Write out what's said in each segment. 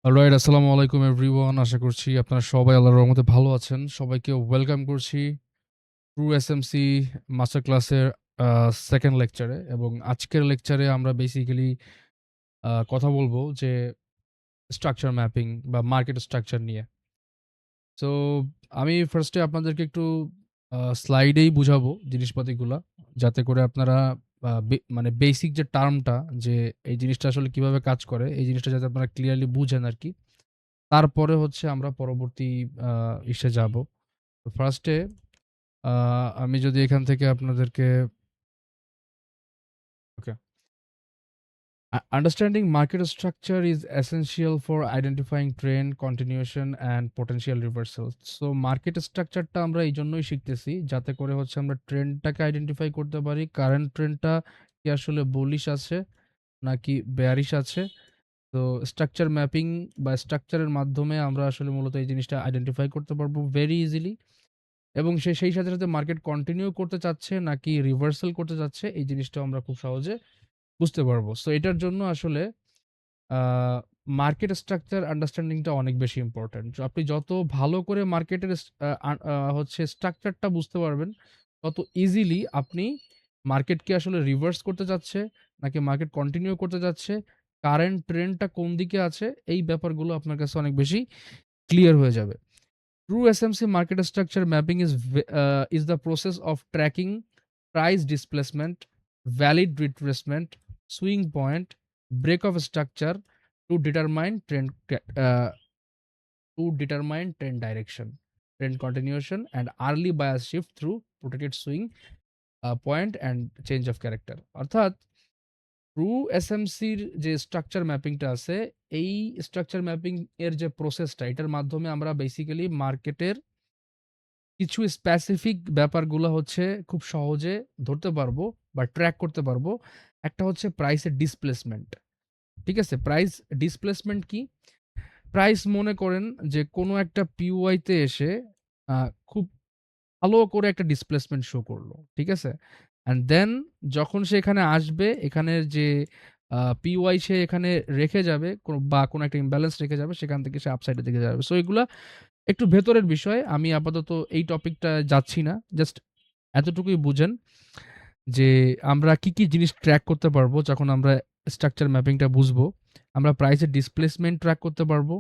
Alright, আসসালামু আলাইকুম everyone. আশা করছি আপনারা সবাই আল্লাহর রহমতে ভালো আছেন। সবাইকে ওয়েলকাম করছি ট্রু এসএমসি মাস্টার ক্লাসের সেকেন্ড লেকচারে। এবং আজকের লেকচারে আমরা বেসিক্যালি কথা বলবো যে স্ট্রাকচার ম্যাপিং বা মার্কেট স্ট্রাকচার নিয়ে। সো আমি ফার্স্টে আপনাদেরকে একটু স্লাইডেই বুঝাবো জিনিসপাতিগুলা, যাতে করে আপনারা মানে বেসিক যে টার্মটা, যে এই জিনিসটা আসলে কিভাবে কাজ করে, এই জিনিসটা যাতে আপনারা ক্লিয়ারলি বুঝেন আর কি। তারপরে হচ্ছে আমরা পরবর্তী ইসে যাব। তো ফার্স্টে আমি যদি এখান থেকে আপনাদেরকে ওকে। Understanding market structure is essential for identifying trend, continuation and potential reversals. So market স্ট্রাকচারটা আমরা এই জন্যই শিখতেছি যাতে করে হচ্ছে আমরা ট্রেন্ডটাকে আইডেন্টিফাই করতে পারি। কারেন্ট ট্রেন্ডটা কি আসলে বুলিশ আছে নাকি বেয়ারিশ আছে। তো স্ট্রাকচার ম্যাপিং বা স্ট্রাকচারের মাধ্যমে আমরা আসলে মূলত এই জিনিসটা আইডেন্টিফাই করতে পারবো ভেরি ইজিলি। এবং সেই সাথে সাথে মার্কেট কন্টিনিউ করতে চাচ্ছে নাকি রিভার্সাল করতে চাচ্ছে, এই জিনিসটাও আমরা খুব সহজে বুঝতে পারবো। সো এটার জন্য আসলে মার্কেট স্ট্রাকচার আন্ডারস্ট্যান্ডিংটা অনেক বেশি ইম্পর্টেন্ট। আপনি যত ভালো করে মার্কেটের হচ্ছে স্ট্রাকচারটা বুঝতে পারবেন, তত ইজিলি আপনি মার্কেটকে আসলে রিভার্স করতে চাচ্ছে নাকি মার্কেট কন্টিনিউ করতে যাচ্ছে, কারেন্ট ট্রেন্ডটা কোন দিকে আছে, এই ব্যাপারগুলো আপনার কাছে অনেক বেশি ক্লিয়ার হয়ে যাবে। True SMC market structure mapping is the process of tracking price displacement, valid retracement, swing point, break of structure to determine uh, trend direction, trend continuation, and early bias shift through protected swing point and change of character. অর্থাৎ true এসএমসির যে structure ম্যাপিংটা আছে, এই structure mapping এর যে প্রসেসটা, এটার মাধ্যমে আমরা বেসিক্যালি মার্কেটের কিছু স্পেসিফিক ব্যাপারগুলো হচ্ছে খুব সহজে ধরতে পারবো বা ট্র্যাক করতে পারবো। একটা হচ্ছে প্রাইসের ডিসপ্লেসমেন্ট। ঠিক আছে? প্রাইস ডিসপ্লেসমেন্ট কি? প্রাইস মনে করেন যে কোনো একটা পিওয়াই তে এসে খুব ভালো করে একটা ডিসপ্লেসমেন্ট শো করলো। ঠিক আছে? অ্যান্ড দেন যখন সে এখানে আসবে, এখানের যে পিওয়াই সে এখানে রেখে যাবে বা কোনো একটা ইমব্যালেন্স রেখে যাবে, সেখান থেকে সে আপসাইডের দিকে যাবে। সো এগুলা একটু ভেতরের বিষয়। আমি আপাতত এই টপিকটায় যাচ্ছি না। জাস্ট এতটুকুই বুঝেন যে আমরা কি জিনিস ট্র্যাক করতে পারবো যখন আমরা স্ট্রাকচার ম্যাপিংটা বুঝবো। আমরা প্রাইসের ডিসপ্লেসমেন্ট ট্র্যাক করতে পারবো,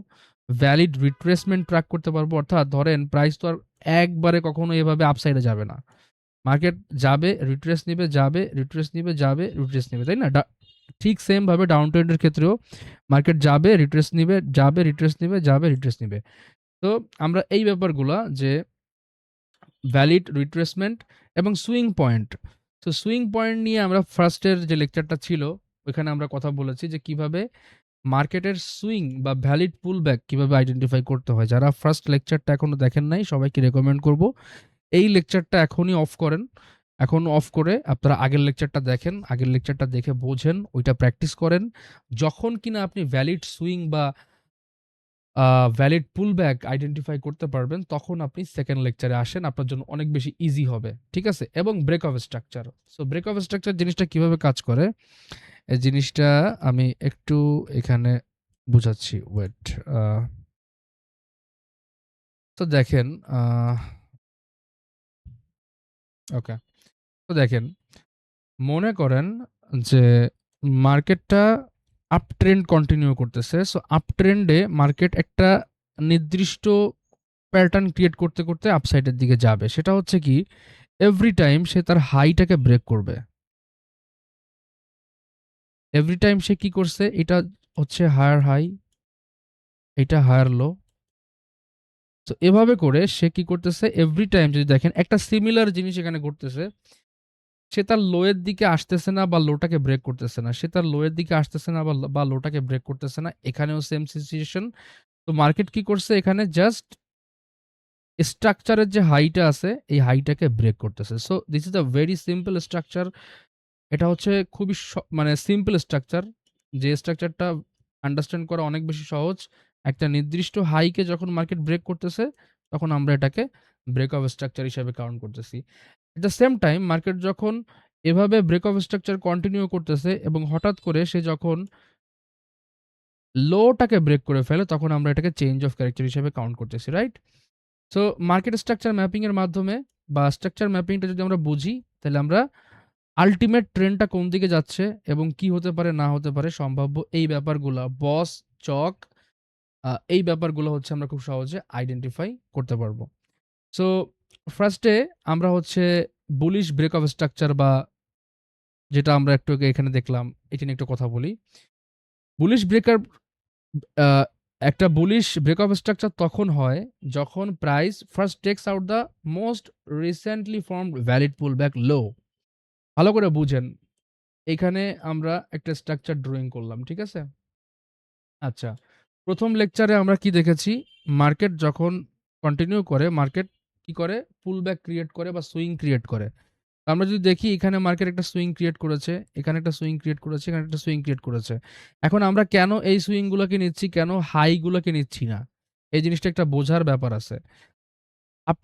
ভ্যালিড রিট্রেসমেন্ট ট্র্যাক করতে পারবো। অর্থাৎ ধরেন প্রাইস তো আর একবারে কখনো এভাবে আপসাইডে যাবে না। মার্কেট যাবে, রিট্রেস নিবে, যাবে, রিট্রেস নিবে, যাবে, রিট্রেস নিবে। তাই না? ঠিক সেম ভাবে ডাউন ট্রেন্ডের ক্ষেত্রেও মার্কেট যাবে, রিট্রেস নিবে, যাবে, রিট্রেস নিবে, যাবে, রিট্রেস নিবে। তো আমরা এই ব্যাপারগুলা যে ভ্যালিড রিট্রেসমেন্ট এবং সুইং পয়েন্ট। তো সুইং পয়েন্ট নিয়ে আমরা ফার্স্টের যে লেকচারটা ছিল, ওইখানে আমরা কথা বলেছি যে কিভাবে মার্কেটের সুইং বা ভ্যালিড পুল ব্যাক কিভাবে আইডেন্টিফাই করতে হয়। যারা ফার্স্ট লেকচারটা এখনো দেখেন নাই, সবাইকে রেকমেন্ড করব এই লেকচারটা এখনই অফ করেন। এখন অফ করে আপনারা আগের লেকচারটা দেখেন, আগের লেকচারটা দেখে বোঝেন, ওইটা প্র্যাকটিস করেন। যখন কিনা আপনি ভ্যালিড সুইং বা ভ্যালিড পুলব্যাক আইডেন্টিফাই করতে পারবেন, তখন আপনি সেকেন্ড লেকচারে আসেন। আপনার জন্য অনেক বেশি ইজি হবে। ঠিক আছে? এবং break of structure. So break of structure জিনিসটা কিভাবে কাজ করে, এই জিনিসটা আমি একটু এখানে বুঝাচ্ছি। ওয়েট। তো দেখেন, ওকে। তো দেখেন, মনে করেন যে মার্কেটটা আপ ট্রেন্ড কন্টিনিউ করতেছে। সো আপ ট্রেন্ডে মার্কেট একটা নির্দিষ্ট প্যাটার্ন ক্রিয়েট করতে করতে আপসাইডের দিকে যাবে। সেটা হচ্ছে কি, এভরি টাইম সে তার হাইটাকে ব্রেক করবে। এভরি টাইম সে কি করছে, এটা হচ্ছে হায়ার হাই, এটা হায়ার লো। তো এভাবে করে সে কি করতেছে, এভরি টাইম যদি দেখেন একটা সিমিলার জিনিস এখানে ঘটতেছে। সে তার লো এর দিকে আসতেছে না বা লোটাকে ব্রেক করতেছে না, সে তার লো এর দিকে আসতেছে না বা লোটাকে ব্রেক করতেছে না। এখানেও সেম সিচুয়েশন। তো মার্কেট কি করছে, এখানে জাস্ট স্ট্রাকচারের যে হাইটা আছে, এই হাইটাকে ব্রেক করতেছে। So this is a very simple structure. এটা হচ্ছে খুবই মানে সিম্পল স্ট্রাকচার, যে স্ট্রাকচারটা আন্ডারস্ট্যান্ড করা অনেক বেশি সহজ। একটা নির্দিষ্ট হাইকে যখন মার্কেট ব্রেক করতেছে, তখন আমরা এটাকে ব্রেক অফ স্ট্রাকচার হিসেবে কাউন্ট করতেছি। At the same time market যখন এভাবে ব্রেক অফ স্ট্রাকচার কন্টিনিউ করতেছে এবং হঠাৎ করে সে যখন লোটাকে ব্রেক করে ফেলে, তখন আমরা এটাকে চেঞ্জ অফ ক্যারেক্টার হিসেবে কাউন্ট করতেছি, right? So market structure mapping এর মাধ্যমে বা স্ট্রাকচার ম্যাপিংটা যদি আমরা বুঝি, তাহলে আমরা আল্টিমেট ট্রেন্ডটা কোন দিকে যাচ্ছে এবং কি হতে পারে না হতে পারে সম্ভাব্য এই ব্যাপারগুলা বস, চক, এই ব্যাপারগুলো হচ্ছে আমরা খুব সহজে আইডেন্টিফাই করতে পারবো। সো ফার্স্টে আমরা হচ্ছে বুলিশ ব্রেক অফ স্ট্রাকচার বা যেটা আমরা একটু আগে এখানে দেখলাম, এটা নিয়ে একটু কথা বলি। বুলিশ ব্রেকার আ একটা বুলিশ ব্রেক অফ স্ট্রাকচার তখন হয় যখন price first takes out the most recently formed valid pullback low. ভালো করে বুঝেন। এখানে আমরা একটা স্ট্রাকচার ড্রয়িং করলাম, ঠিক আছে? আচ্ছা। ১ম লেকচারে আমরা কি দেখেছি? মার্কেট যখন কন্টিনিউ করে, মার্কেট কি করে? পুলব্যাক ক্রিয়েট করে বা সুইং ক্রিয়েট করে। আমরা যদি দেখি এখানে মার্কেট একটা সুইং ক্রিয়েট করেছে, এখানে একটা সুইং ক্রিয়েট করেছে, এখানে একটা সুইং ক্রিয়েট করেছে। এখন আমরা কেন এই সুইং গুলোকে নিচ্ছি, কেন হাই গুলোকে নিচ্ছি না? এই জিনিসটা একটা বোঝার ব্যাপার আছে। আপ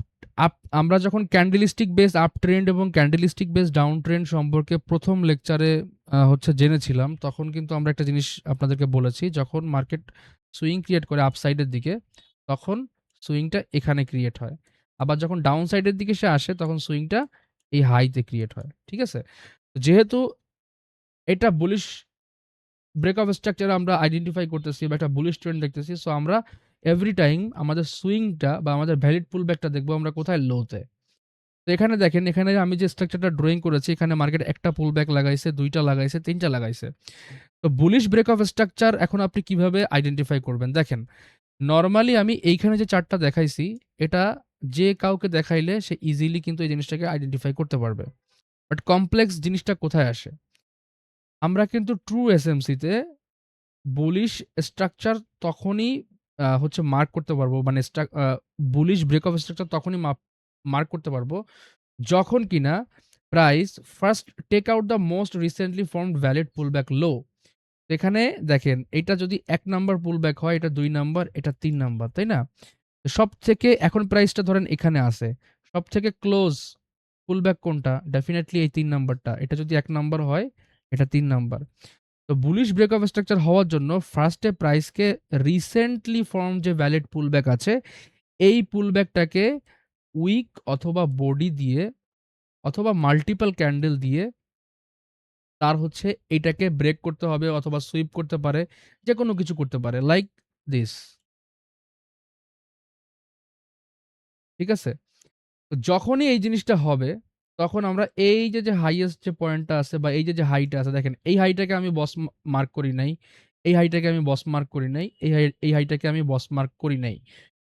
আপ আমরা যখন ক্যান্ডেলিস্টিক বেস আপ ট্রেন্ড এবং ক্যান্ডেলিস্টিক বেস ডাউন ট্রেন্ড সম্পর্কে ১ম লেকচারে হচ্ছে জেনেছিলাম, তখন কিন্তু আমরা একটা জিনিস আপনাদেরকে বলেছি, যখন মার্কেট সুইং ক্রিয়েট করে আপসাইডের দিকে, তখন সুইংটা এখানে ক্রিয়েট হয়। আবার যখন ডাউন সাইডের দিকে সে আসে, তখন সুইংটা এই হাইতে ক্রিয়েট হয়। ঠিক আছে? যেহেতু এটা বুলিশ ব্রেক অফ স্ট্রাকচার আমরা আইডেন্টিফাই করতেছি বা একটা বুলিশ ট্রেন্ড দেখতেছি, সো আমরা এভরি টাইম আমাদের সুইংটা বা আমাদের ভ্যালিড পুলব্যাকটা দেখবো আমরা কোথায়? লোতে। তো এখানে দেখেন, এখানে আমি যে স্ট্রাকচারটা ড্রয়িং করেছি, এখানে মার্কেট একটা পুলব্যাক লাগাইছে, ২ টা লাগাইছে, ৩ টা লাগাইছে। তো বুলিশ ব্রেক অফ স্ট্রাকচার এখন আপনি কিভাবে আইডেন্টিফাই করবেন? দেখেন, নরমালি আমি এইখানে যে চার্টটা দেখাইছি, এটা যে কাউকে দেখাইলে সে ইজিলি কিন্তু এই জিনিসটাকে আইডেন্টিফাই করতে পারবে। বাট কমপ্লেক্স জিনিসটা কোথায় আসে? আমরা কিন্তু ট্রু এসএমসি তে বুলিশ স্ট্রাকচার তখনই হচ্ছে মার্ক করতে পারবো, মানে বুলিশ ব্রেক অফ স্ট্রাকচার তখনই মার্ক করতে পারবো যখন কিনা price first take out the most recently formed valid pullback low. এখানে দেখেন, এটা যদি ১ নাম্বার পুলব্যাক হয়, এটা ২ নাম্বার, এটা ৩ নাম্বার, তাই না? সব থেকে এখন প্রাইসটা ধরেন এখানে আছে। সব থেকে ক্লোজ পুলব্যাক কোনটা? ডেফিনিটলি এই ৩ নাম্বারটা। এটা যদি ১ নাম্বার হয়, এটা ৩ নাম্বার। তো বুলিশ ব্রেক অফ স্ট্রাকচার হওয়ার জন্য ফার্স্টে প্রাইসকে রিসেন্টলি ফর্ম যে ভ্যালিড পুলব্যাক আছে, এই পুলব্যাকটাকে উইক অথবা বডি দিয়ে অথবা মাল্টিপল ক্যান্ডেল দিয়ে তার হচ্ছে এটাকে ব্রেক করতে হবে অথবা সুইপ করতে পারে। যেকোনো কিছু করতে পারে। Like this. ঠিক আছে? তো যখনই এই জিনিসটা হবে, তখন আমরা এই যে হাইয়েস্ট যে পয়েন্টটা আছে বা এই যে হাইটা আছে, দেখেন এই হাইটাকে আমি বস মার্ক করি নাই। এই হাইটাকে আমি বস মার্ক করি নাই। এই হাইটাকে আমি বস মার্ক করি নাই।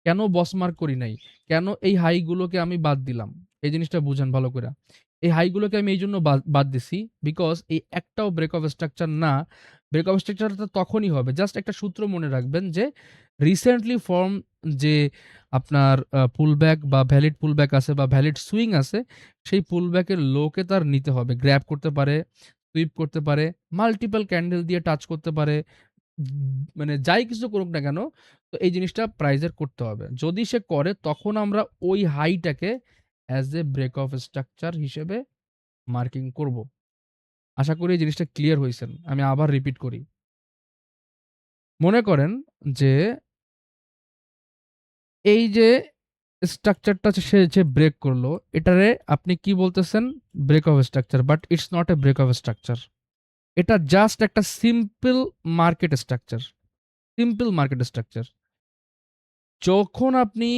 কেন বস মার্ক করি নাই? কেন এই হাইগুলোকে আমি বাদ দিলাম? এই জিনিসটা বুঝেন ভালো কইরা। এই হাইগুলোকে আমি এইজন্য বাদ দিছি, বিকজ এই একটাও ব্রেক অফ স্ট্রাকচার না। ব্রেক অফ স্ট্রাকচারটা তখনই হবে। জাস্ট একটা সূত্র মনে রাখবেন যে রিসেন্টলি ফর্ম যে আপনার পুলব্যাক বা ভ্যালিড পুলব্যাক আছে বা ভ্যালিড সুইং আছে, সেই পুলব্যাকের লোকে তার নিতে হবে। গ্র্যাব করতে পারে, সুইপ করতে পারে, মাল্টিপল ক্যান্ডেল দিয়ে টাচ করতে পারে। মানে যাই কিছু করুক না কেন, তো এই জিনিসটা প্রাইজের করতে হবে। যদি সে করে, তখন আমরা ওই হাইটাকে as a break of structure হিসেবে মার্কিং করব। আশা করি এই জিনিসটা ক্লিয়ার হইছেন। আমি আবার রিপিট করি। মনে করেন যে এই যে স্ট্রাকচারটা সে যে ব্রেক করলো, এটারে আপনি কি বলতেছেন? Break of structure. But it's not a break of structure. এটা জাস্ট একটা simple market structure. Simple market structure. যখন আপনি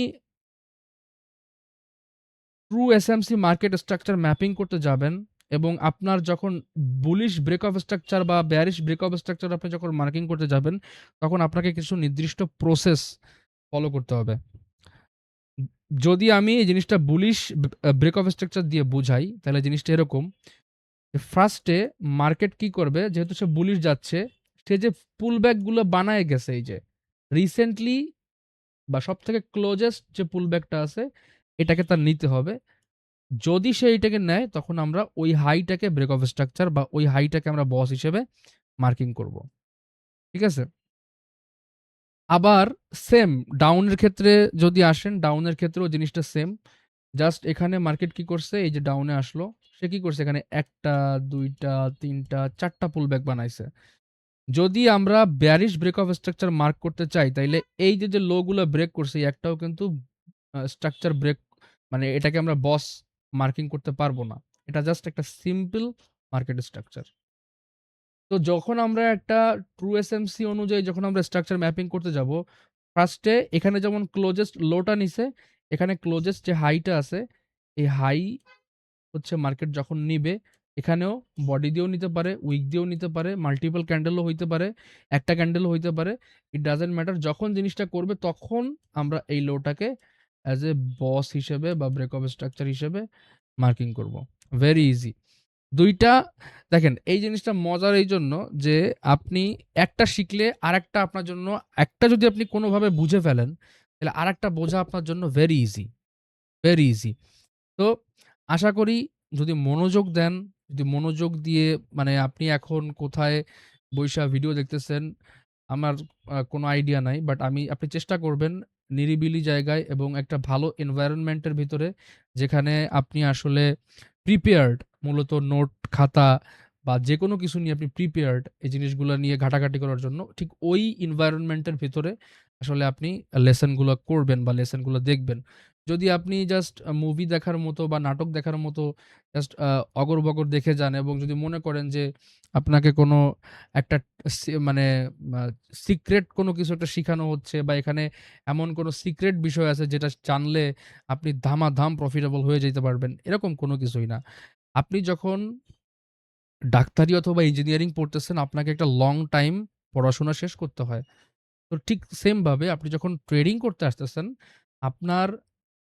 true SMC market structure mapping করতে যাবেন এবং আপনার যখন বুলিশ ব্রেক অফ স্ট্রাকচার বা বেয়ারিশ ব্রেক অফ স্ট্রাকচার আপনি যখন মার্কিং করতে যাবেন, তখন আপনাকে কিছু নির্দিষ্ট প্রসেস ফলো করতে হবে। যদি আমি এই জিনিসটা বুলিশ ব্রেক অফ স্ট্রাকচার দিয়ে বুঝাই, তাহলে জিনিসটা এরকম। ফার্স্টে মার্কেট কি করবে? যেহেতু সে বুলিশ যাচ্ছে, সে যে পুলব্যাক গুলো বানায় গেছে, এই যে রিসেন্টলি বা সবথেকে ক্লোজেস্ট যে পুলব্যাকটা আছে, এটাকে তার নিতে হবে। যদি সে এইটাকে নেয়, তখন আমরা ওই হাইটাকে ব্রেক অফ স্ট্রাকচার বা ওই হাইটাকে আমরা বস হিসেবে মার্কিং করব। ঠিক আছে? আবার সেম ডাউনের ক্ষেত্রে যদি আসেন, ডাউনের ক্ষেত্রেও জিনিসটা সেম। জাস্ট এখানে মার্কেট কি করছে? এই যে ডাউনে আসলো। সে কি করছে? এখানে ১ টা, ২ টা, ৩ টা, ৪ টা পুলব্যাক বানাইছে। যদি আমরা bearish break of structure mark করতে চাই তাইলে এই যে লো গুলা ব্রেক করছে এই একটাও কিন্তু স্ট্রাকচার ব্রেক মানে এটাকে আমরা বস মার্কিং করতে পারবো না। এটা জাস্ট একটা সিম্পল মার্কেট স্ট্রাকচার। তো যখন আমরা একটা ট্রু এসএমসি অনুযায়ী যখন আমরা স্ট্রাকচার ম্যাপিং করতে যাব, ফার্স্টে এখানে যেমন ক্লোজেস্ট লোটা নিছে, এখানে ক্লোজেস্ট যে হাইটা আছে, এই হাই হচ্ছে মার্কেট যখন নিবে, এখানেও বডি দিয়েও নিতে পারে, উইক দিয়েও নিতে পারে, মাল্টিপল ক্যান্ডেলও হইতে পারে, একটা ক্যান্ডেলও হইতে পারে। It doesn't matter. যখন জিনিসটা করবে তখন আমরা এই লোটাকে অ্যাজ এ বস হিসেবে বা ব্রেক অফ স্ট্রাকচার হিসেবে মার্কিং করব। Very easy. ২ টা দেখেন এই জিনিসটা মজার এইজন্য যে আপনি একটা শিখলে আরেকটা আপনার জন্য একটা যদি আপনি কোনোভাবে বুঝে ফেলেন, তাহলে আরেকটা বোঝা আপনার জন্য ভেরি ইজি, ভেরি ইজি। তো আশা করি যদি মনোযোগ দেন, যদি মনোযোগ দিয়ে মানে আপনি এখন কোথায় বইসা ভিডিও দেখতেছেন আমার কোনো আইডিয়া নাই। বাট আপনি চেষ্টা করবেন নিরিবিলি জায়গায় এবং একটা ভালো এনভায়রনমেন্ট এর ভিতরে যেখানে আপনি আসলে প্রিপেয়ার্ড মূলত নোট, খাতা বা যেকোনো কিছু নিয়ে আপনি প্রিপেয়ার্ড এই জিনিসগুলা নিয়ে ঘাটাঘাটি করার জন্য ঠিক ওই এনভায়রনমেন্ট এর ভিতরে আসলে আপনি লেসন গুলা করবেন বা লেসন গুলা দেখবেন। যদি আপনি জাস্ট মুভি দেখার মতো বা নাটক দেখার মতো জাস্ট অগর-বগর দেখে যান এবং যদি মনে করেন যে আপনাকে কোনো একটা মানে আ সিক্রেট কোনো কিছু একটা শিখানো হচ্ছে বা এখানে এমন কোনো সিক্রেট বিষয় আছে যেটা জানলে আপনি ধামাধাম প্রফিটেবল হয়ে যাইতে পারবেন। এরকম কোনো কিছুই না। আপনি যখন ডাক্তারি অথবা ইঞ্জিনিয়ারিং পড়তেছেন আপনাকে একটা লং টাইম পড়াশোনা শেষ করতে হয়। তো ঠিক সেম ভাবে আপনি যখন ট্রেডিং করতে আসতেছেন, আপনার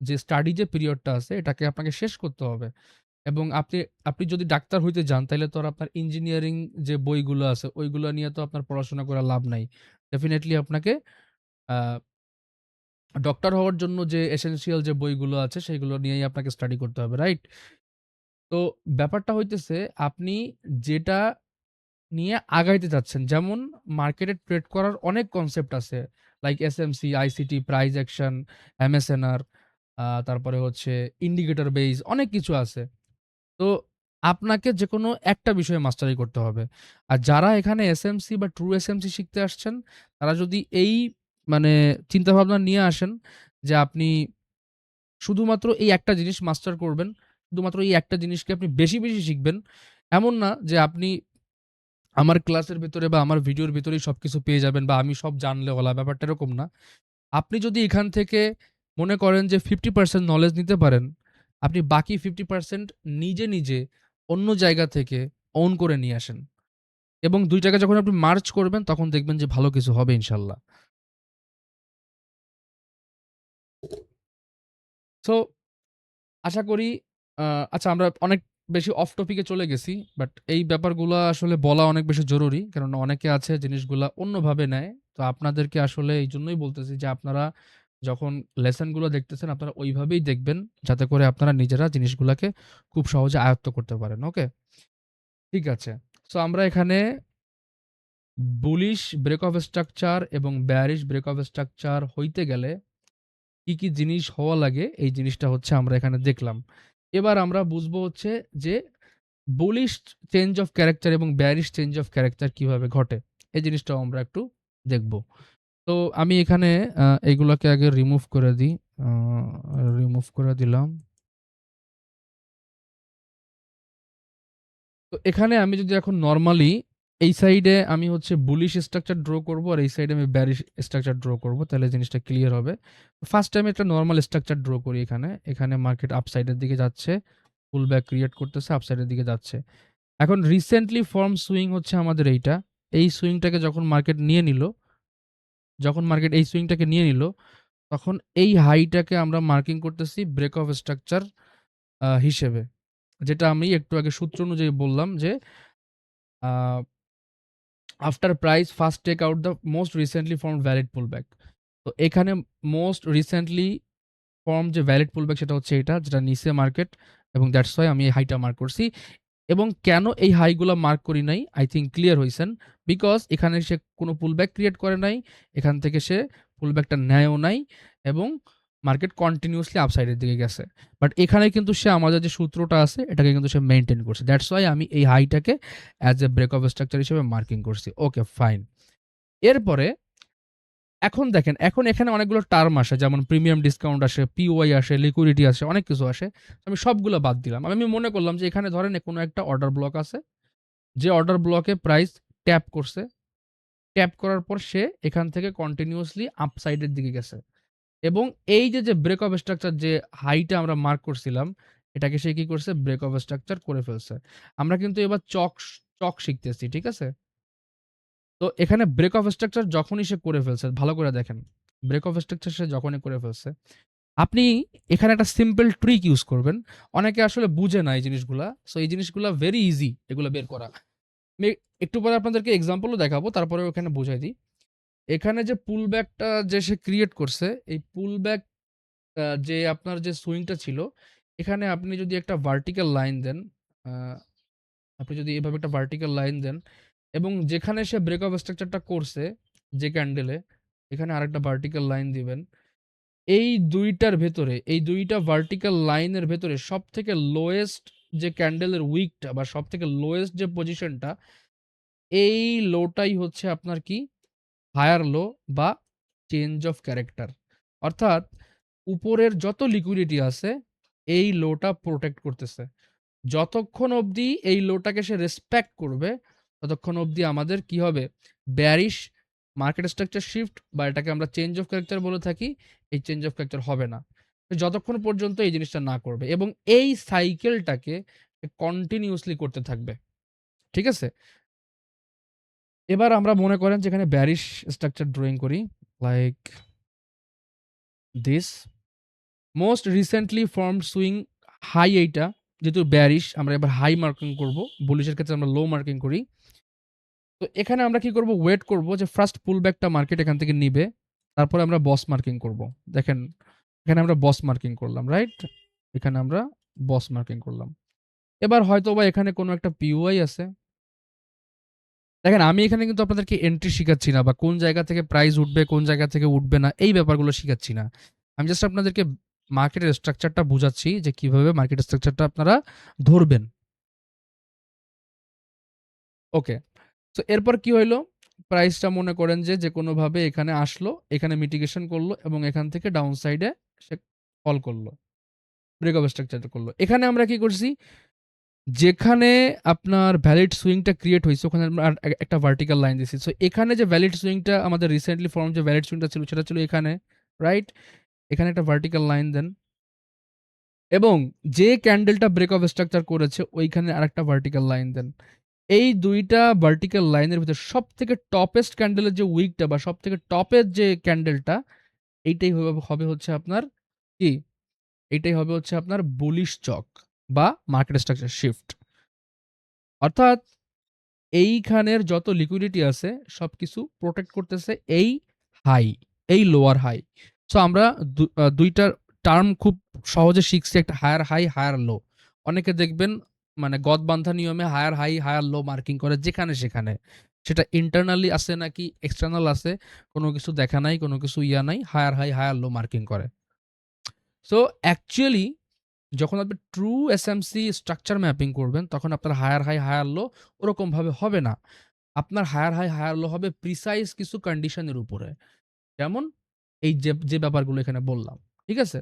যে স্টাডি যে পিরিয়ডটা আছে এটাকে আপনাকে শেষ করতে হবে। এবং আপনি যদি ডাক্তার হইতে যান তাইলে তো আর আপনার ইঞ্জিনিয়ারিং যে বইগুলো আছে ওইগুলো নিয়ে তো আপনার পড়াশোনা করে লাভ নাই। ডেফিনিটলি আপনাকে আ ডক্টর হওয়ার জন্য যে এসেনশিয়াল যে বইগুলো আছে সেগুলো নিয়েই আপনাকে স্টাডি করতে হবে, রাইট? তো ব্যাপারটা হইতেছে আপনি যেটা নিয়ে আগাইতে চাচ্ছেন। যেমন মার্কেটে ট্রেড করার অনেক কনসেপ্ট আছে। Like SMC, ICT, price action, MSNR তারপরে হচ্ছে ইন্ডিকেটর বেস অনেক কিছু আছে। তো আপনাকে যেকোনো একটা বিষয়ে মাস্টারি করতে হবে। আর যারা এখানে এসএমসি বা ট্রু এসএমসি শিখতে আসছেন, তারা যদি এই মানে চিন্তাভাবনা নিয়ে আসেন যে আপনি শুধুমাত্র এই একটা জিনিস মাস্টার করবেন, শুধুমাত্র এই একটা জিনিসকে আপনি বেশি শিখবেন। এমন না যে আপনি আমার ক্লাসের ভেতরে বা আমার ভিডিওর ভেতরেই সবকিছু পেয়ে যাবেন বা আমি সব জানলে হলা, ব্যাপারটা এরকম না। আপনি যদি এখান থেকে মনে করেন যে 50% নলেজ নিতে পারেন, আপনি বাকি 50% নিজে অন্য জায়গা থেকে ওন করে নিয়ে আসেন। এবং ২ টাকে যখন আপনি মার্জ করবেন তখন দেখবেন যে ভালো কিছু হবে ইনশাল্লাহ। সো আশা করি আ আচ্ছা আমরা অনেক বেশি অফ টপিক এ চলে গেছি। বাট এই ব্যাপারগুলা আসলে বলা অনেক বেশি জরুরি। কেননা অনেকে আছে জিনিসগুলা অন্যভাবে নেয়। তো আপনাদেরকে আসলে এইজন্যই বলতেছি যে আপনারা যখন লেসন গুলো দেখতেছেন আপনারা ওইভাবেই দেখবেন যাতে করে আপনারা নিজেরা জিনিসগুলাকে খুব সহজে আয়ত্ত করতে পারেন। ওকে? ঠিক আছে। সো আমরা এখানে বুলিশ ব্রেক অফ স্ট্রাকচার এবং বেয়ারিশ ব্রেক অফ স্ট্রাকচার হইতে গেলে কি জিনিস হওয়া লাগে এই জিনিসটা হচ্ছে আমরা এখানে দেখলাম। এবার আমরা বুঝবো হচ্ছে যে বুলিশ চেঞ্জ অফ ক্যারাক্টার এবং বেয়ারিশ চেঞ্জ অফ ক্যারাক্টার কিভাবে ঘটে? এই জিনিসটাও আমরা একটু দেখব। তো আমি এখানে এগুলাকে আগে রিমুভ করে দিই। আ রিমুভ করে দিলাম। তো এখানে আমি যদি এখন নরমালি এই সাইডে আমি হচ্ছে বুলিশ স্ট্রাকচার ড্র করব আর এই সাইডে আমি বেয়ারিশ স্ট্রাকচার ড্র করব। তাহলে জিনিসটা ক্লিয়ার হবে। ফার্স্ট আমি একটা নরমাল স্ট্রাকচার ড্র করি এখানে। এখানে মার্কেট আপসাইড এর দিকে যাচ্ছে। পুলব্যাক ক্রিয়েট করতেছে, আপসাইড এর দিকে যাচ্ছে। এখন রিসেন্টলি ফর্ম সুইং হচ্ছে আমাদের এইটা। এই সুইংটাকে যখন মার্কেট এই সুইংটাকে নিয়ে নিল, তখন এই হাইটাকে আমরা মার্কিং করতেছি ব্রেক অফ স্ট্রাকচার হিসেবে। যেটা আমি একটু আগে সূত্র অনুযায়ী বললাম যে uh after price first take out the most recently formed valid pullback. তো এখানে মোস্ট রিসেন্টলি ফর্ম যে ভ্যালিড পুলব্যাক সেটা হচ্ছে এটা যেটা নিচে মার্কেট এবং দ্যাটস হোয়াই আমি এই হাইটা মার্ক করছি। এবং কেন এই হাইগুলা মার্ক করি নাই? আই থিংক ক্লিয়ার হইছেন। বিকজ এখানে সে কোনো পুলব্যাক ক্রিয়েট করে নাই। এখান থেকে সে পুলব্যাকটা নেয়ও নাই এবং মার্কেট কন্টিনিউয়াসলি আপসাইডের দিকে গেছে। বাট এখানে কিন্তু সে আমাদের যে সূত্রটা আছে এটাকে কিন্তু সে মেইনটেইন করছে। দ্যাটস ওয়াই আমি এই হাইটাকে as a break of structure হিসেবে মার্কিং করছি। Okay fine. এরপরে এখন দেখেন, এখন এখানে অনেকগুলো টার্ম আসে, যেমন প্রিমিয়াম ডিসকাউন্ট আসে, পিওয়াই আসে, লিকুইডিটি আসে, অনেক কিছু আসে। আমি সবগুলো বাদ দিলাম। আমি মনে করলাম যে এখানে ধরেন কোনো একটা অর্ডার ব্লক আছে, যে অর্ডার ব্লকে প্রাইস ট্যাপ করছে। ট্যাপ করার পর সে এখান থেকে কন্টিনিউয়াসলি আপসাইডের দিকে গেছে। এবং এই যে ব্রেক অফ স্ট্রাকচার যে হাইটা আমরা মার্ক করছিলাম, এটাকে সে কি করছে? ব্রেক অফ স্ট্রাকচার করে ফেলছে। আমরা কিন্তু এবার চক শিখতেছি, ঠিক আছে? তো এখানে ব্রেক অফ স্ট্রাকচার যখনই সে করে ফেলছে, ভালো করে দেখেন। ব্রেক অফ স্ট্রাকচার সে যখনই করে ফেলছে, আপনি এখানে একটা সিম্পল ট্রিক ইউজ করবেন। অনেকে আসলে বুঝে না এই জিনিসগুলা। সো এই জিনিসগুলা ভেরি ইজি এগুলো বের করা। আমি একটু পরে আপনাদেরকে এক্সাম্পলও দেখাবো, তারপরেও এখানে বুঝাই দিই। এখানে যে পুল ব্যাকটা যে সে ক্রিয়েট করছে, এই পুল ব্যাক যে আপনার যে সুইংটা ছিল, এখানে আপনি যদি একটা ভার্টিক্যাল লাইন দেন, আ আপনি যদি এভাবে একটা ভার্টিক্যাল লাইন দেন এবং যেখানে সে ব্রেক অফ স্ট্রাকচারটা করছে, যে ক্যান্ডেলে, এখানে আরেকটা ভার্টিক্যাল লাইন দিবেন। এই ২ টার ভেতরে, এই ২ টা ভার্টিক্যাল লাইনের ভেতরে সবথেকে লোয়েস্ট যে ক্যান্ডেলের উইকটা বা সবথেকে লোয়েস্ট যে পজিশনটা, এই লোটাই হচ্ছে আপনার কি? হায়ার লো বা চেঞ্জ অফ ক্যারেক্টার। অর্থাৎ উপরের যত লিকুইডিটি আছে, এই লোটা প্রোটেক্ট করতেছে। যতক্ষণ অবধি এই লোটাকে সে রেসপেক্ট করবে, ততক্ষণ অবধি আমাদের কি হবে? বেয়ারিশ মার্কেট স্ট্রাকচার শিফট, বা এটাকে আমরা চেঞ্জ অফ ক্যারেক্টার বলে থাকি, এই চেঞ্জ অফ ক্যারেক্টার হবে না। যতক্ষণ পর্যন্ত এই জিনিসটা না করবে এবং এই সাইকেলটাকে কন্টিনিউয়াসলি করতে থাকবে। ঠিক আছে? এবার আমরা মনে করেন যে এখানে বেয়ারিশ স্ট্রাকচার ড্রয়িং করি। Like this. Most recently formed swing high এইটা। যেহেতু বেয়ারিশ আমরা এবার হাই মার্কিং করব। বুলিশের ক্ষেত্রে আমরা লো মার্কিং করি। তো এখানে আমরা কি করব? ওয়েট করব যে ফার্স্ট পুল ব্যাকটা মার্কেট এখান থেকে নিবে। তারপরে আমরা বস মার্কিং করব। দেখেন, এখানে আমরা বস মার্কিং করলাম, রাইট? এখানে আমরা বস মার্কিং করলাম। এবার হয়তোবা এখানে কোনো একটা পিওআই আছে। দেখেন, আমি এখানে কিন্তু আপনাদেরকে এন্ট্রি শিখাচ্ছি না বা কোন জায়গা থেকে প্রাইস উঠবে, কোন জায়গা থেকে উঠবে না, এই ব্যাপারগুলো শিখাচ্ছি না। আমি জাস্ট আপনাদেরকে মার্কেটের স্ট্রাকচারটা বুঝাচ্ছি যে কিভাবে মার্কেট স্ট্রাকচারটা আপনারা ধরবেন। ওকে। সো এরপর কি হইলো? প্রাইসটা মনে করেন যে যেকোনোভাবে এখানে আসলো, এখানে মিটিগেশন করলো এবং এখান থেকে ডাউন সাইডে সে ফল করলো। ব্রেক অফ স্ট্রাকচার করলো। এখানে আমরা কি করছি? যেখানে আপনার ভ্যালিড সুইংটা ক্রিয়েট হইছে, ওখানে আমরা একটা ভার্টিক্যাল লাইন দিছি। সো এখানে যে ভ্যালিড সুইংটা আমাদের রিসেন্টলি ফর্ম যে ভ্যালিড সুইংটা ছিল, সেটা ছিল এখানে, রাইট? এখানে একটা ভার্টিক্যাল লাইন দেন এবং যে ক্যান্ডেলটা ব্রেক অফ স্ট্রাকচার করেছে, ওইখানে আরেকটা ভার্টিক্যাল লাইন দেন। এই ২ টা ভার্টিক্যাল লাইনের ভিতরে সবথেকে টপেস্ট ক্যান্ডেলের যে উইকটা বা সবথেকে টপের যে ক্যান্ডেলটা, এইটাই হবে হচ্ছে আপনার কি? এইটাই হবে হচ্ছে আপনার বুলিশ চক বা মার্কেট স্ট্রাকচার শিফট। অর্থাৎ এইখানের যত লিকুইডিটি আছে সবকিছু প্রোটেক্ট করতেছে এই হাই, এই লোয়ার হাই। সো আমরা ২ টা টার্ম খুব সহজে শিখছি, একটা হায়ার হাই, হায়ার লো। অনেকে দেখবেন মানে গদ বাঁধা নিয়মে higher high, higher low marking করে যেখানে সেখানে। সেটা ইন্টারনালি আছে নাকি এক্সটার্নাল আছে, কোনো কিছু দেখা নাই, কোনো কিছু নাই। Higher high, higher low marking করে। সো অ্যাকচুয়ালি যখন আপনি ট্রু এসএমসি স্ট্রাকচার ম্যাপিং করবেন, তখন আপনার হায়ার হাই, হায়ার লো ওরকমভাবে হবে না। আপনার হায়ার হাই, হায়ার লো হবে প্রিসাইজ কিছু কন্ডিশনের উপরে। যেমন এই যে ব্যাপারগুলো এখানে বললাম। ঠিক আছে?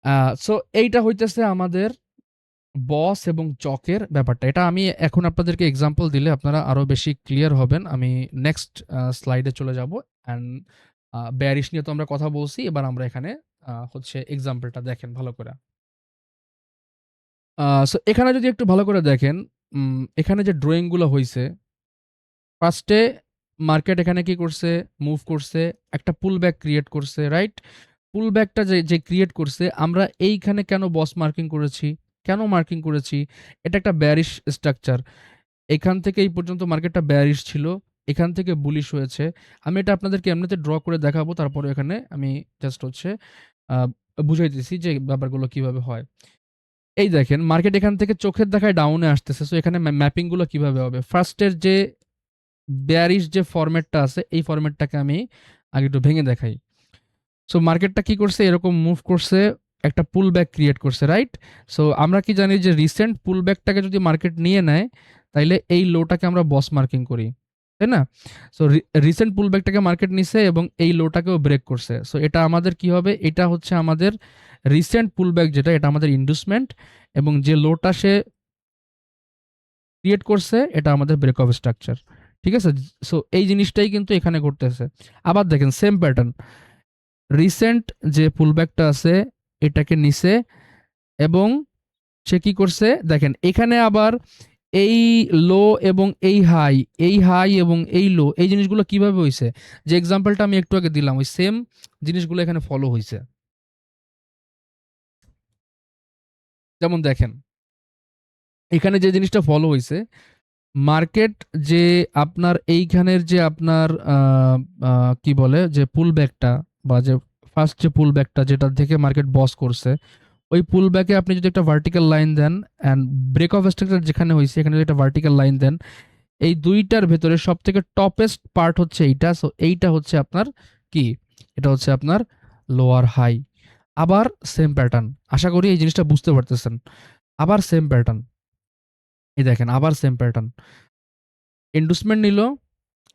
আ সো এইটা হইতেছে আমাদের বস এবং চকের ব্যাপারটা। এটা আমি এখন আপনাদেরকে এক্সাম্পল দিলে আপনারা আরো বেশি ক্লিয়ার হবেন। আমি নেক্সট স্লাইডে চলে যাবো। অ্যান্ড বেয়ারিশ নিয়ে তো আমরা কথা বলছি। এবার আমরা এখানে হচ্ছে এক্সাম্পলটা দেখেন ভালো করে। সো এখানে যদি একটু ভালো করে দেখেন, এখানে যে ড্রয়িং গুলো হইছে, ফার্স্টে মার্কেট এখানে কি করছে? মুভ করছে। একটা পুল ব্যাক ক্রিয়েট করছে, রাইট? পুল ব্যাকটা যে ক্রিয়েট করছে, আমরা এইখানে কেন বস মার্কিং করেছি? কেন মার্কিং করেছি? এটা একটা বেয়ারিশ স্ট্রাকচার। এখান থেকে এই পর্যন্ত মার্কেটটা বেয়ারিশ ছিল। এখান থেকে বুলিশ হয়েছে। আমি এটা আপনাদেরকে এমনিতে ড্র করে দেখাবো। তারপরে এখানে আমি জাস্ট হচ্ছে আ বুঝাইতেছি যে ব্যাপারগুলো কিভাবে হয়। এই দেখেন, মার্কেট এখান থেকে চোখের দেখায় ডাউনে আসতেছে। সো এখানে ম্যাপিং গুলো কিভাবে হবে? ফার্স্ট এর যে বেয়ারিশ যে ফরম্যাটটা আছে, এই ফরম্যাটটাকে আমি আগে একটু ভেঙে দেখাই। সো মার্কেটটা কি করছে, এরকম মুভ করছে, একটা পুল ব্যাক ক্রিয়েট করছে, রাইট? সো আমরা কি জানি যে রিসেন্ট পুল ব্যাকটাকে যদি মার্কেট নিয়ে নেয়, তাইলে এই লোটাকে আমরা বস মার্কিং করি, তাই না? সো রিসেন্ট পুল ব্যাকটাকে মার্কেট নিছে এবং এই লোটাকেও ব্রেক করছে। সো এটা আমাদের কি হবে, এটা হচ্ছে আমাদের রিসেন্ট পুল ব্যাক, যেটা এটা আমাদের ইন্ডুসমেন্ট, এবং যে লোটা সে ক্রিয়েট করছে এটা আমাদের ব্রেক অফ স্ট্রাকচার। ঠিক আছে? সো এই জিনিসটাই কিন্তু এখানে ঘটতেছে। আবার দেখেন সেম প্যাটার্ন, রিসেন্ট যে পুলব্যাকটা আছে এটাকে নিছে এবং সে কি করছে দেখেন, এখানে আবার এই লো এবং এই হাই এবং এই লো, এই জিনিসগুলো কিভাবে হয়েছে, যে এক্সাম্পলটা আমি একটু আগে দিলাম, ওই সেম জিনিসগুলো এখানে ফলো হয়েছে। যেমন দেখেন এখানে যে জিনিসটা ফলো হয়েছে, মার্কেট যে আপনার এইখানের যে আপনার কি বলে যে পুল ব্যাকটা, বা যে ফার্স্ট যে পুল ব্যাকটা যেটা থেকে মার্কেট বস করছে, ওই পুল ব্যাকে আপনি যদি একটা ভার্টিক্যাল লাইন দেন, অ্যান্ড ব্রেক অফ স্ট্রাকচার যেখানে হয়েছে এখানে যদি একটা ভার্টিক্যাল লাইন দেন, এই দুইটার ভেতরে সব থেকে টপেস্ট পার্ট হচ্ছে এইটা। সো এইটা হচ্ছে আপনার কি, এটা হচ্ছে আপনার লোয়ার হাই। আবার সেম প্যাটার্ন, আশা করি এই জিনিসটা বুঝতে পারতেছেন। আবার সেম প্যাটার্ন, এই দেখেন আবার সেম প্যাটার্ন, ইন্ডুসমেন্ট নিল,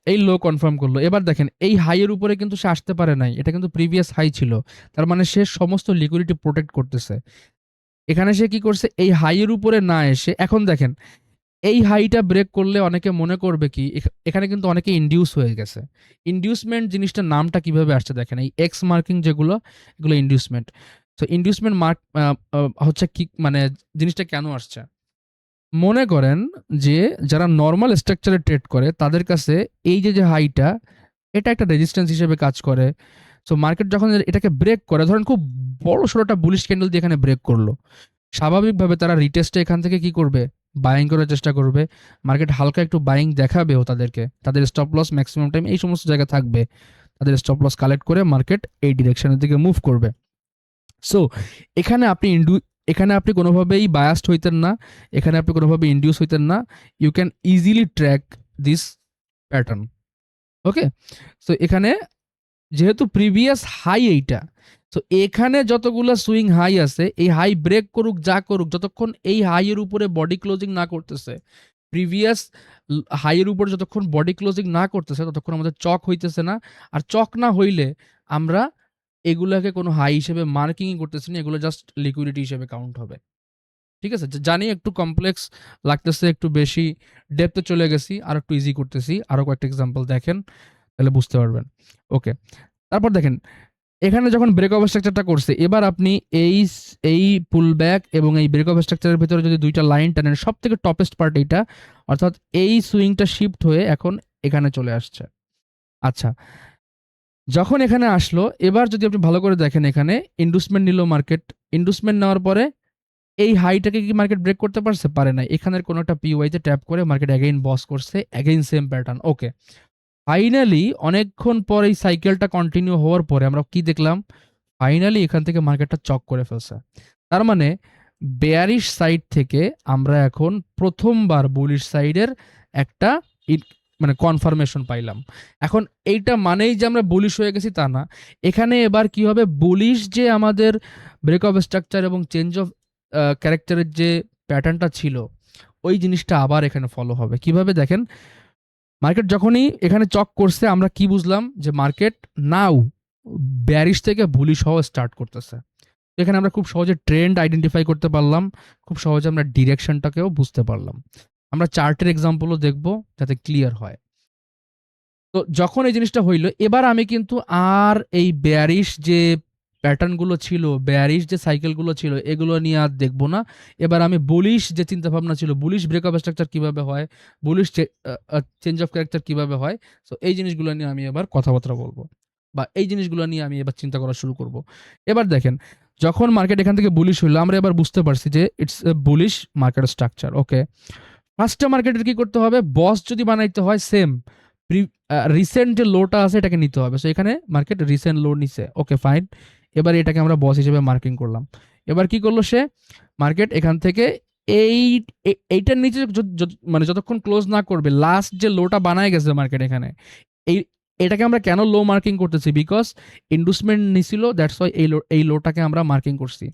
এই লো কনফার্ম করলো। এবার দেখেন এই হাই এর উপরে কিন্তু সে আসতে পারে নাই, এটা কিন্তু প্রিভিয়াস হাই ছিল, তার মানে সে সমস্ত লিকুইডিটি প্রোটেক্ট করতেছে। এখানে সে কি করছে, এই হাই এর উপরে না এসে, এখন দেখেন এই হাইটা ব্রেক করলে অনেকে মনে করবে কি, এখানে কিন্তু অনেকে ইনডিউস হয়ে গেছে। ইনডিউসমেন্ট জিনিসটার নামটা কিভাবে আসছে দেখেন, এই এক্স মার্কিং যেগুলো, এগুলো ইনডিউসমেন্ট। সো ইনডিউসমেন্ট মার্ক হচ্ছে কি, মানে জিনিসটা কেন আসছে, মনে করেন যে যারা নর্মাল স্ট্রাকচারে ট্রেড করে তাদের কাছে এই যে যে হাইটা, এটা একটা রেজিস্ট্যান্স হিসেবে কাজ করে। সো মার্কেট যখন এটাকে ব্রেক করে, ধরেন খুব বড় সড়োটা বুলিশ ক্যান্ডেল দিয়ে এখানে ব্রেক করলো, স্বাভাবিকভাবে তারা রিটেস্টে এখান থেকে কি করবে, বাইং করার চেষ্টা করবে। মার্কেট হালকা একটু বাইং দেখাবেও তাদেরকে, তাদের স্টপ লস ম্যাক্সিমাম টাইম এই সমস্ত জায়গায় থাকবে, তাদের স্টপ লস কালেক্ট করে মার্কেট এই ডিরেকশনের দিকে মুভ করবে। সো এখানে আপনি এখানে আপনি কোনোভাবেই বায়াসড হইতেন না, এখানে আপনি কোনোভাবে ইনডিউস হইতেন না। You can easily track this pattern. Okay, so এখানে যেহেতু প্রিভিয়াস হাই এইটা, তো এখানে যতগুলো সুইং হাই আছে, এই হাই ব্রেক করুক যা করুক, যতক্ষণ এই হাই এর উপরে বডি ক্লোজিং না করতেছে, প্রিভিয়াস হাই এর উপরে যতক্ষণ বডি ক্লোজিং না করতেছে, ততক্ষণ আমাদের চক হইতেছে না। আর চক না হইলে আমরা এগুলাকে কোনো হাই হিসেবে মার্কিংই করতেছি না, এগুলো জাস্ট লিকুইডিটি হিসেবে কাউন্ট হবে। ঠিক আছে? জানি একটু কমপ্লেক্স লাগতেছে, একটু বেশি ডেপথে চলে গেছি, আর একটু ইজি করতেছি, আরো কয়েকটা এক্সাম্পল দেখেন তাহলে বুঝতে পারবেন। ওকে, তারপর দেখেন এখানে যখন ব্রেক অফ স্ট্রাকচারটা করছে, এবার আপনি এই পুল ব্যাক এবং এই ব্রেক অফ স্ট্রাকচারের ভিতরে যদি দুইটা লাইন টানেন, সব থেকে টপেস্ট পার্ট এইটা, অর্থাৎ এই সুইংটা শিফট হয়ে এখন এখানে চলে আসছে। আচ্ছা, যখন এখানে আসলো, এবার যদি আপনি ভালো করে দেখেন, এখানে ইন্ডুসমেন্ট নিল মার্কেট, ইন্ডুসমেন্ট নেওয়ার পরে এই হাইটাকে কি মার্কেট ব্রেক করতে পারছে? পারে নাই। এখানের কোনো একটা পিওয়াইতে ট্যাপ করে মার্কেট অ্যাগেইন বস করছে, অ্যাগেইন সেম প্যাটার্ন। ওকে, ফাইনালি অনেকক্ষণ পর এই সাইকেলটা কন্টিনিউ হওয়ার পরে আমরা কি দেখলাম, ফাইনালি এখান থেকে মার্কেটটা চক করে ফেলছে। তার মানে বেয়ারিশ সাইড থেকে আমরা এখন প্রথমবার বুলিশ সাইডের একটা মানে কনফার্মেশন পাইলাম। এখন এইটা মানেই যে আমরা বুলিশ হয়ে গেছি তা না, এখানে এবার কি হবে, বুলিশ যে আমাদের ব্রেক অফ স্ট্রাকচার এবং চেঞ্জ অফ ক্যারেক্টারের যে প্যাটার্নটা ছিল, ওই জিনিসটা আবার এখানে ফলো হবে। কিভাবে দেখেন, মার্কেট যখনই এখানে চক করছে, আমরা কি বুঝলাম যে মার্কেট নাও ব্যারিশ থেকে বুলিশ হওয়া স্টার্ট করতেছে। এখানে আমরা খুব সহজে ট্রেন্ড আইডেন্টিফাই করতে পারলাম, খুব সহজে আমরা ডিরেকশনটাকেও বুঝতে পারলাম। আমরা চার্টের এক্সাম্পলও দেখব যাতে ক্লিয়ার হয়। তো যখন এই জিনিসটা হইলো, এবার আমি কিন্তু আর এই বেয়ারিশ যে প্যাটার্নগুলো ছিল, বেয়ারিশ যে সাইকেলগুলো ছিল, এগুলো নিয়ে আর দেখবো না। এবার আমি বুলিশ যে চিন্তাভাবনা ছিল, বুলিশ ব্রেক অফ স্ট্রাকচার কিভাবে হয়, বুলিশ চেঞ্জ অফ ক্যারেক্টার কিভাবে হয়, সো এই জিনিসগুলো নিয়ে আমি এবার কথাবার্তা বলবো, বা এই জিনিসগুলো নিয়ে আমি এবার চিন্তা করা শুরু করব। এবার দেখেন, যখন মার্কেট এখান থেকে বুলিশ হইলো, আমরা এবার বুঝতে পারছি যে it's a bullish market structure. Okay, ফার্স্টে মার্কেটের কি করতে হবে, বস যদি বানাইতে হয় সেম রিসেন্ট যে লোটা আছে এটাকে নিতে হবে। সো এখানে মার্কেট রিসেন্ট লো নিছে, ওকে ফাইন। এবার এটাকে আমরা বস হিসেবে মার্কিং করলাম। এবার কি করলো সে, মার্কেট এখান থেকে এই এইটার নিচে মানে যতক্ষণ ক্লোজ না করবে, লাস্ট যে লোটা বানায় গেছে মার্কেট এখানে, এই এটাকে আমরা কেন লো মার্কিং করতেছি? বিকজ ইন্ডুসমেন্ট নিছিল, দ্যাটস ওয়াই এই লোটাকে আমরা মার্কিং করছি।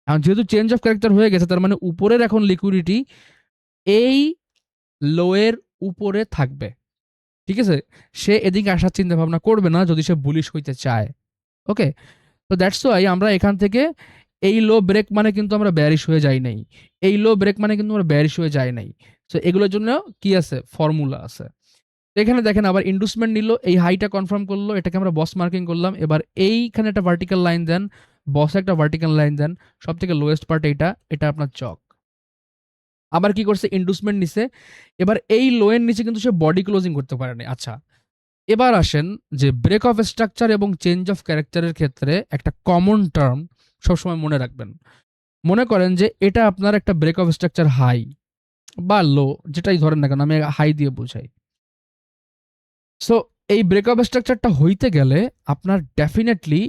এখন যেহেতু চেঞ্জ অফ ক্যারেক্টার হয়ে গেছে, তার মানে উপরের এখন লিকুইডিটি এই লো এর উপরে থাকবে। ঠিক আছে? সে এদিকে আসার চিন্তা ভাবনা করবে না যদি সে বুলিশ হইতে চায়। ওকে? তো দ্যাটস ওয়াই আমরা এখান থেকে এই লো ব্রেক মানে কিন্তু আমরা বেয়ারিশ হয়ে যাই নাই। এই লো ব্রেক মানে কিন্তু আমরা বেয়ারিশ হয়ে যাই নাই। সো এগুলোর জন্য কি আছে? ফর্মুলা আছে। এখানে দেখেন আবার ইন্ডুসমেন্ট নিল, এই হাইটা কনফার্ম করলো, এটাকে আমরা বস মার্কিং করলাম। এবার এইখানে একটা ভার্টিক্যাল লাইন দেন, বসে একটা ভার্টিক্যাল লাইন দেন, সব থেকে লোয়েস্ট পার্ট এটা আপনার চক। আবার কি করছে? ইন্ডুসমেন্ট নিছে। এবার এই লো এর নিচে কিন্তু সে বডি ক্লোজিং করতে পারেনি। আচ্ছা, এবার আসেন যে ব্রেক অফ স্ট্রাকচার এবং চেঞ্জ অফ ক্যারেক্টারের ক্ষেত্রে একটা কমন টার্ম সবসময় মনে রাখবেন। মনে করেন যে এটা আপনার একটা ব্রেক অফ স্ট্রাকচার হাই বা লো, যেটাই ধরেন না কেন, আমি হাই দিয়ে বুঝাই। সো এই ব্রেক অফ স্ট্রাকচারটা হইতে গেলে আপনার ডেফিনেটলি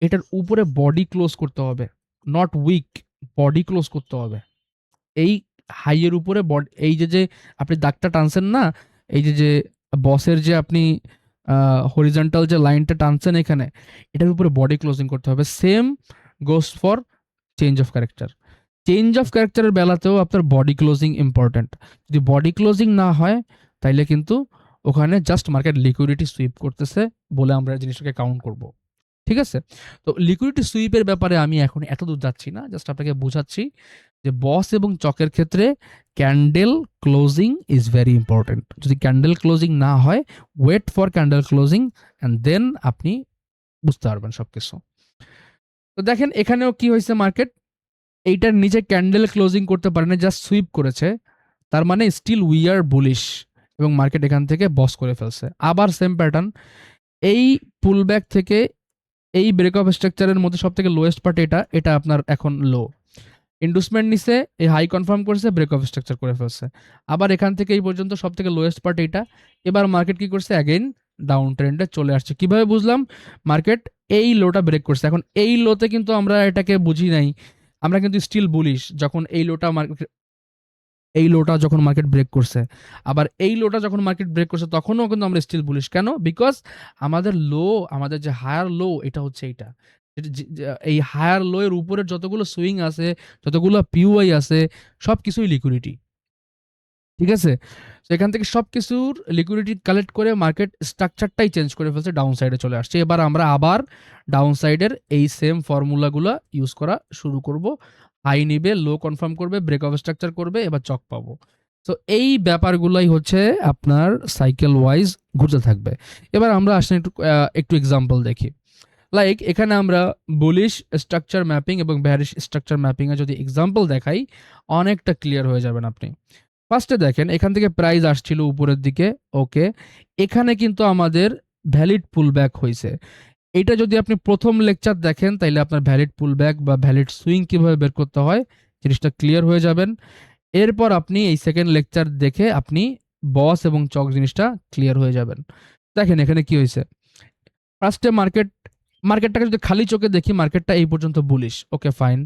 এটার উপরে বডি ক্লোজ করতে হবে, নট উইক, বডি ক্লোজ করতে হবে। এই হাইয়ের উপরে বডি, এই যে আপনি দাগটা টানছেন না, এই যে বসের যে আপনি হরিজন্টাল যে লাইনটা টানছেন এখানে, এটার উপরে বডি ক্লোজিং করতে হবে। Same goes for change of character. Change of ক্যারেক্টারের বেলাতেও আপনার বডি ক্লোজিং ইম্পর্টেন্ট। যদি বডি ক্লোজিং না হয় তাইলে কিন্তু ওখানে জাস্ট মার্কেট লিকুইডিটি সুইপ করতেছে বলে আমরা জিনিসটাকে কাউন্ট করব। ঠিক আছে? তো লিকুইডিটি সুইপের ব্যাপারে আমি এখন এত দূর যাচ্ছি না, জাস্ট আপনাকে বোঝাচ্ছি যে বস এবং চকের ক্ষেত্রে candle closing is very important. যদি ক্যান্ডেল ক্লোজিং না হয়, wait for candle closing and then আপনি বুঝতে পারবেন সবকিছু। তো দেখেন এখানেও কি হয়েছে, মার্কেট এইটার নিচে ক্যান্ডেল ক্লোজিং করতে পারে না, জাস্ট সুইপ করেছে। তার মানে স্টিল উই আর বুলিশ এবং মার্কেট এখান থেকে বস করে ফেলছে। আবার সেম প্যাটার্ন, এই পুলব্যাক থেকে এই ব্রেক অফ স্ট্রাকচারের মধ্যে সব থেকে লোয়েস্ট পার্ট এটা আপনার এখন লো। ইন্ডুসমেন্ট নিছে, এই হাই কনফার্ম করছে, ব্রেক অফ স্ট্রাকচার করে ফেলছে। আবার এখান থেকে এই পর্যন্ত সব থেকে লোয়েস্ট পার্ট এইটা। এবার মার্কেট কি করছে? অ্যাগেইন ডাউন ট্রেন্ডে চলে আসছে। কিভাবে বুঝলাম? মার্কেট এই লোটা ব্রেক করছে। এখন এই লোতে কিন্তু আমরা এটাকে বুঝি নাই, আমরা কিন্তু স্টিল বুলিশ যখন এই লোটা যখন মার্কেট ব্রেক করছে। আবার এই লোটা যখন মার্কেট ব্রেক করছে তখনও কিন্তু আমরা স্টিল বুলিশ। কেন? বিকজ আমাদের লো, আমাদের যে হায়ার লো এটা হচ্ছে এইটা। এই হায়ার লো এর উপরের যতগুলো সুইং আছে, যতগুলো পিওআই আছে, সব কিছুই লিকুইডিটি। ঠিক আছে? তো এখান থেকে সব কিছুর লিকুইডিটি কালেক্ট করে মার্কেট স্ট্রাকচারটাই চেঞ্জ করে ফেলছে, ডাউন সাইডে চলে আসছে। এবার আমরা আবার ডাউন সাইডের এই সেম ফর্মুলাগুলো ইউজ করা শুরু করব। হাই নিবে, লো কনফার্ম করবে, ব্রেক অফ স্ট্রাকচার করবে, এবার চক পাবো। তো এই ব্যাপারগুলাই হচ্ছে আপনার সাইকেল ওয়াইজ ঘুরতে থাকবে। এবার আমরা আসলে একটু এক্সাম্পল দেখি। লাইক এখানে আমরা বুলিশ স্ট্রাকচার ম্যাপিং এবং বেয়ারিশ স্ট্রাকচার ম্যাপিং এ যদি এক্সাম্পল দেখাই, অনেকটা ক্লিয়ার হয়ে যাবেন আপনি। ফার্স্টে দেখেন এখান থেকে প্রাইস আসছিল উপরের দিকে, ওকে। এখানে কিন্তু আমাদের ভ্যালিড পুলব্যাক হয়েছে। এটা যদি আপনি প্রথম লেকচার দেখেন তাইলে আপনার ভ্যালিড পুলব্যাক বা ভ্যালিড সুইং কিভাবে বের করতে হয় জিনিসটা ক্লিয়ার হয়ে যাবেন। এরপর আপনি এই সেকেন্ড লেকচার দেখে আপনি বস এবং চক জিনিসটা ক্লিয়ার হয়ে যাবেন। দেখেন এখানে কি হয়েছে। ফার্স্টে মার্কেটটাকে যদি খালি চোখে দেখি, মার্কেটটা এই পর্যন্ত বুলিশ, ওকে ফাইন।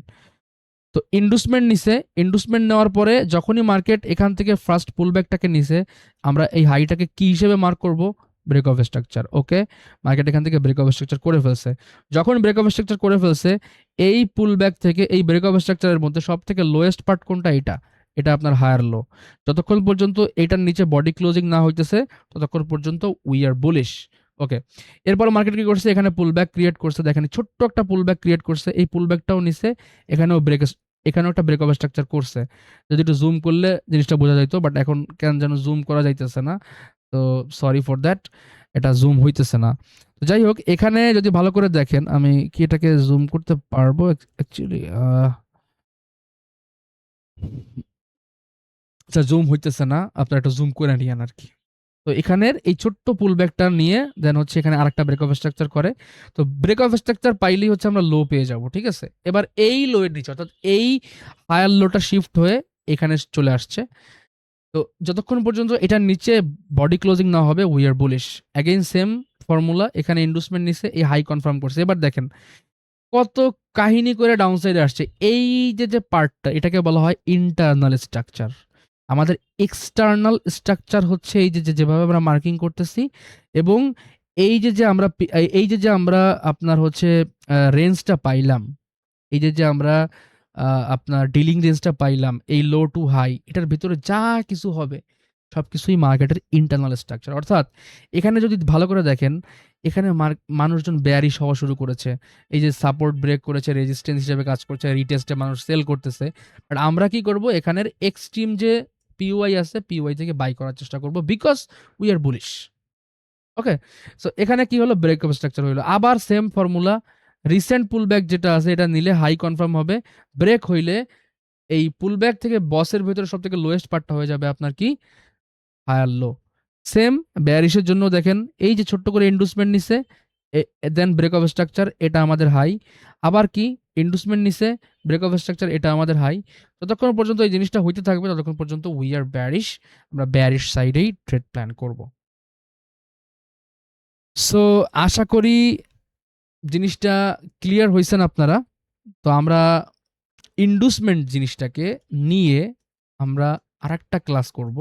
তো ইন্ডুসমেন্ট নিছে, ইন্ডুসমেন্ট নেওয়ার পরে যখনই মার্কেট এখান থেকে ফার্স্ট পুলব্যাকটাকে নিছে, আমরা এই হাইটাকে কি হিসেবে মার্ক করব? Break of structure, okay. Market এখান থেকে ব্রেক অফ স্ট্রাকচার করে ফেলছে। যখন ব্রেক অফ স্ট্রাকচার করে ফেলছে, এই পুলব্যাক থেকে এই ব্রেক অফ স্ট্রাকচারের মধ্যে সব থেকে লোয়েস্ট পার্ট কোনটা? এটা আপনার হায়ার লো। যতক্ষণ পর্যন্ত এটার নিচে বডি ক্লোজিং না হইতেছে ততক্ষণ পর্যন্ত উই আর বুলিশ, ওকে। এরপর মার্কেট কি করছে? এখানে পুলব্যাক ক্রিয়েট করছে, দেখেন ছোট্ট একটা পুলব্যাক ক্রিয়েট করছে, এই পুলব্যাকটাও নিছে, এখানেও একটা ব্রেক অফ স্ট্রাকচার করছে। যদি একটু জুম করলে জিনিসটা বোঝা যাইতো, বাট এখন কেন যেন জুম করা যাইতেছে না, তো সরি ফর দ্যাট, এটা জুম হইতেছে না। তো যাই হোক, এখানে যদি ভালো করে দেখেন, আমি কি এটাকে জুম করতে পারবো অ্যাকচুয়ালি? আচ্ছা, জুম হইতেছে না, আপনারা একটু জুম করে নিয়েন আর কি। তো এখানের এই ছোট্ট পুলব্যাকটা নিয়ে দেন হচ্ছে এখানে আরেকটা ব্রেক অফ স্ট্রাকচার করে। তো ব্রেক অফ স্ট্রাকচার পাইলেই হচ্ছে আমরা লো পেয়ে যাব, ঠিক আছে। এবার এই লো এর নিচে অর্থাৎ এই হায়ার লোটা শিফট হয়ে এখানে চলে আসছে। তো যতক্ষণ পর্যন্ত এটার নিচে বডি ক্লোজিং না হবে we are bullish. Again same formula, এখানে ইন্ডুসমেন্ট নিছে, এই হাই কনফার্ম করছে। এবার দেখেন কত কাহিনী করে ডাউন সাইডে আসছে। এই যে পার্টটা, এটাকে বলা হয় ইন্টারনাল স্ট্রাকচার। আমাদের এক্সটার্নাল স্ট্রাকচার হচ্ছে এই যেভাবে আমরা মার্কিং করতেছি, এবং এই যে আমরা আপনার হচ্ছে রেঞ্জটা পাইলাম, এই যে আমরা আপনার ডিলিং রেঞ্জটা পাইলাম, এই লো টু হাই এটার ভিতরে যা কিছু হবে সবকিছুই মার্কেটের ইন্টারনাল স্ট্রাকচার। অর্থাৎ এখানে যদি ভালো করে দেখেন, এখানে মানুষজন বেয়ারিশ হওয়া শুরু করেছে, এই যে সাপোর্ট ব্রেক করেছে, রেজিস্ট্যান্স হিসেবে কাজ করছে, রিটেস্টে মানুষ সেল করতেছে। বাট আমরা কি করব, এখানের এক্সট্রিম যে পিওয়াই আছে, পিওয়াই থেকে বাই করার চেষ্টা করব, because we are bullish. Okay, so এখানে কি হলো, ব্রেকআপ স্ট্রাকচার হইলো। আবার সেম ফর্মুলা, রিসেন্ট পুলব্যাক যেটা আছে এটা নিলে হাই কনফার্ম হবে, ব্রেক হইলে এই পুলব্যাক থেকে বসের ভিতরে সব থেকে লোয়েস্ট পার্টটা হয়ে যাবে আপনার কি, হায়ার লো। সেম বেয়ারিশের জন্য দেখেন, এই যে ছোট্ট করে ইন্ডুসমেন্ট নিছে, দেন ব্রেকআপ স্ট্রাকচার, এটা আমাদের হাই। আবার কি ইন্ডুসমেন্ট নিছে, ব্রেকআপ স্ট্রাকচার, এটা আমাদের হাই। যতক্ষণ পর্যন্ত এই জিনিসটা হইতে থাকবে ততক্ষণ পর্যন্ত উই আর বেয়ারিশ, আমরা বেয়ারিশ সাইডেই ট্রেড প্ল্যান করব। সো আশা করি জিনিসটা ক্লিয়ার হইছেন আপনারা। তো আমরা ইন্ডুসমেন্ট জিনিসটাকে নিয়ে আমরা আরেকটা ক্লাস করব,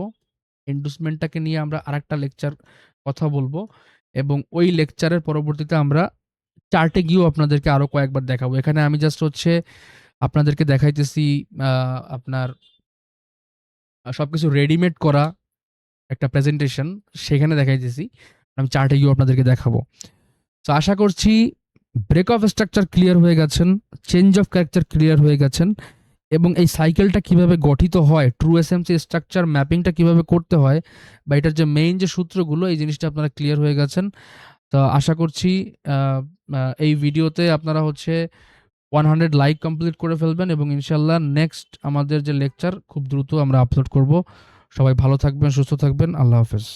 ইন্ডুসমেন্টটাকে নিয়ে আমরা আরেকটা লেকচার কথা বলবো, এবং ওই লেকচারের পরবর্তীতে আমরা চার্টে গিয়েও আপনাদেরকে আরো কয়েকবার দেখাবো। এখানে আমি জাস্ট হচ্ছে আপনাদেরকে দেখাইতেছি আপনার সবকিছু রেডিমেড করা একটা প্রেজেন্টেশন, সেখানে দেখাইতেছি, আমি চার্টে গিয়েও আপনাদেরকে দেখাবো। তো আশা করছি ব্রেক অফ স্ট্রাকচার ক্লিয়ার হয়ে গেছেন, চেঞ্জ অফ ক্যারেক্টার ক্লিয়ার হয়ে গেছেন, এবং এই সাইকেলটা কিভাবে গঠিত হয়, ট্রু এসএমসি স্ট্রাকচার ম্যাপিংটা কিভাবে করতে হয়, বা এটার যে মেইন যে সূত্রগুলো, এই জিনিসটা আপনারা ক্লিয়ার হয়ে গেছেন। তো আশা করছি এই ভিডিওতে আপনারা হচ্ছে 100 লাইক কমপ্লিট করে ফেলবেন, এবং ইনশাল্লাহ নেক্সট আমাদের যে লেকচার খুব দ্রুত আমরা আপলোড করব। সবাই ভালো থাকবেন, সুস্থ থাকবেন, আল্লাহ হাফেজ।